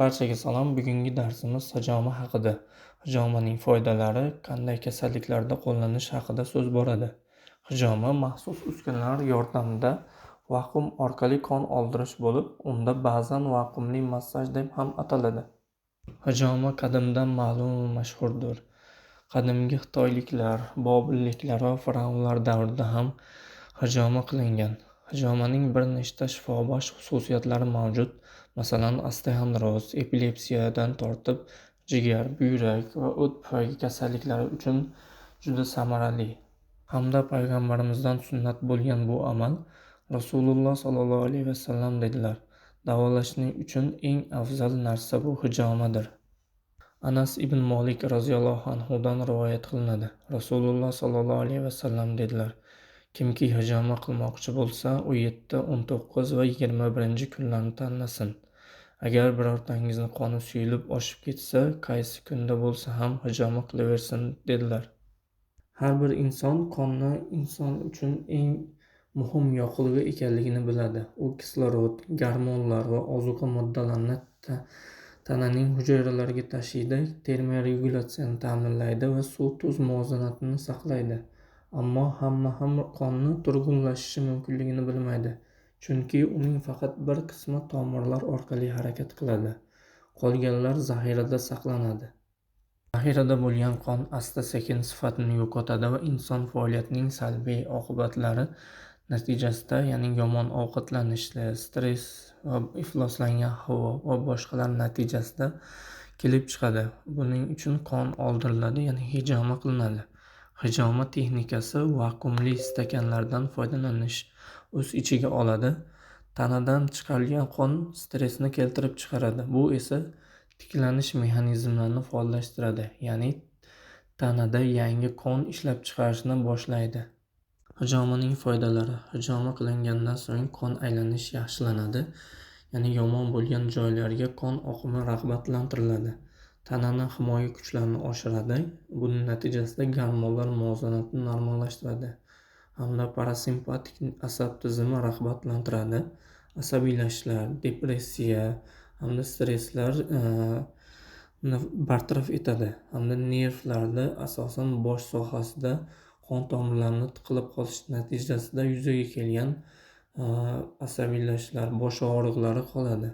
Barchaga salom. Bugungi darsimiz hijoma haqida. Hijomaning foydalari, qanday kasalliklarda qo'llanish haqida so'z boradi. Hijoma maxsus uskunalar yordamida vakuum orqali qon oldirish bo'lib, unda ba'zan vakuumli massaj deb ham ataladi. Hijoma qadimdan ma'lum va mashhurdir. Qadimgi xitoyliklar, bobilliklar va fir'avnlar davrida ham hijoma qilingan. Hijomaning bir nechta shifobaxsh xususiyatlari mavjud. Masalan, osteoxondroz, epilepsiyadan tortib jigar, buyrak va o't pufaygi kasalliklari uchun juda samarali. Hamda payg'ambarimizdan sunnat bo'lgan bu amal Rasululloh sollallohu alayhi vasallam dedilar: davolashning uchun eng afzal narsa bu hijomadir. Anas ibn Molik roziyallohu anhudan rivoyat qilinadi. Rasululloh sollallohu alayhi vasallam dedilar: kimki hijoma qilmoqchi bo'lsa, u 7, 19 va 21 kunlarni tanlasin. Agar birortangizni qoni suyulib oshib ketsa, qaysi kunda bo'lsa ham hijoma qilaversin dedilar. Har bir inson qonni inson uchun eng muhim yoqilg'i ekanligini biladi. U kislorod, gormonlar va ozuqa moddalarini tananing hujayralariga tashiydi, termoregulyatsiyani ta'minlaydi va suv-tuz muvozanatini saqlaydi. Ammo hamma ham qonni turg'unlashishi mumkinligini bilmaydi. Chunki uning faqat bir qismi tomirlar orqali harakat qiladi. Qolganlar zaxirada saqlanadi. Zaxirada bo'lgan qon asta-sekin sifatini yo'qotadi va inson faoliyatining salbiy oqibatlari natijasida, ya'ni yomon ovqatlanishli, stress va ifloslangan havo va boshqalar natijasida kelib chiqadi. Buning uchun qon oldiriladi, ya'ni hijoma qilinadi. Hijoma texnikasi vakuumli stakanlardan foydalanish o'z ichiga oladi. Tanadan chiqarilgan qon stressni keltirib chiqaradi. Bu esa tiklanish mexanizmlarini faollashtiradi, ya'ni tanada yangi qon ishlab chiqarishni boshlaydi. Hijomaning foydalari. Hijoma qilingandan so'ng qon aylanish yaxshilanadi, ya'ni yomon bo'lgan joylarga qon oqimi rag'batlantiriladi. Tanani himoya kuchlarini oshiradi. Buning natijasida gormonlar muvozanatini normallashtiradi hamda parasimpatik asab tizimi rag'batlantiradi. Asabiylashishlar, depressiya hamda stresslar bartaraf etadi hamda nervlarda, asosan bosh sohasida qon tomirlarini tiqilib qolishi natijasida yuzaga kelgan asabiylashishlar, bosh og'riqlari qoladi.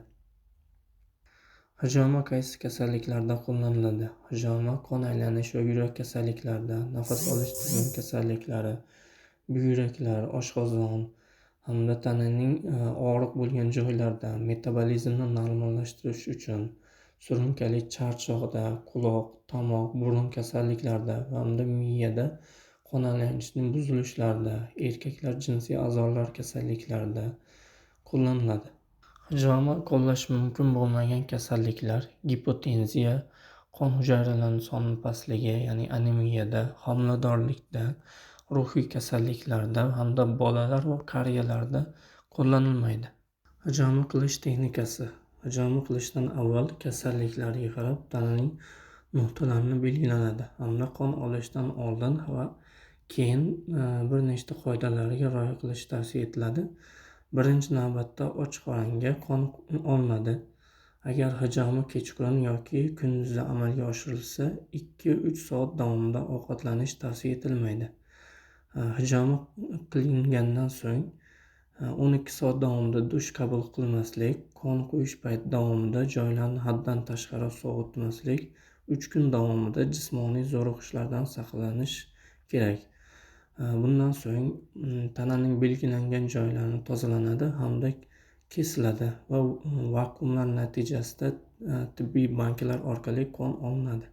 Hijoma qaysi kasalliklarda qo'llaniladi? Hijoma qon aylanish va yurak kasalliklarida, nafas olish tizimi kasalliklari, buyraklar, oshqozon hamda tananing og'riq bo'lgan joylarida, metabolizmni normallashtirish uchun, surunkali charchoqda, quloq, tomoq, burun kasalliklarida hamda miyada qon aylanishining buzilishlarida, erkaklar jinsiy a'zolar kasalliklarida qo'llaniladi. Hijoma qo'llash mumkin bo'lmagan kasalliklar: gipotenziya, qon hujayralarining soni pastligi, ya'ni anemiyada, homiladorlikda, ruhiy kasalliklarda hamda bolalar va qariyalarda qo'llanilmaydi. Hijoma qilish texnikasi. Hijoma qilishdan avval kasalliklarga qarab tananing nuqtalarini belgilanadi hamda qon olishdan oldin va keyin bir nechta qoidalarga rioya qilish tavsiya etiladi. Birinchi navbatda och qoranga qon olinadi. Agar hijoma kechqurun yoki kunduzi amalga oshirilsa, 2-3 soat davomida ovqatlanish tavsiya etilmaydi. Hijoma qilingandan so'ng 12 soat davomida dush qabul qilmaslik, qon quyish payti davomida joylarni haddan tashqari sovutmaslik, 3 kun davomida jismoniy zo'riqishlardan saqlanish kerak. Bundan so'ng tananing belgilangan joylari tozalanadi hamda kesiladi va vakuumlar natijasida tibbiy bankalar orqali qon olinadi.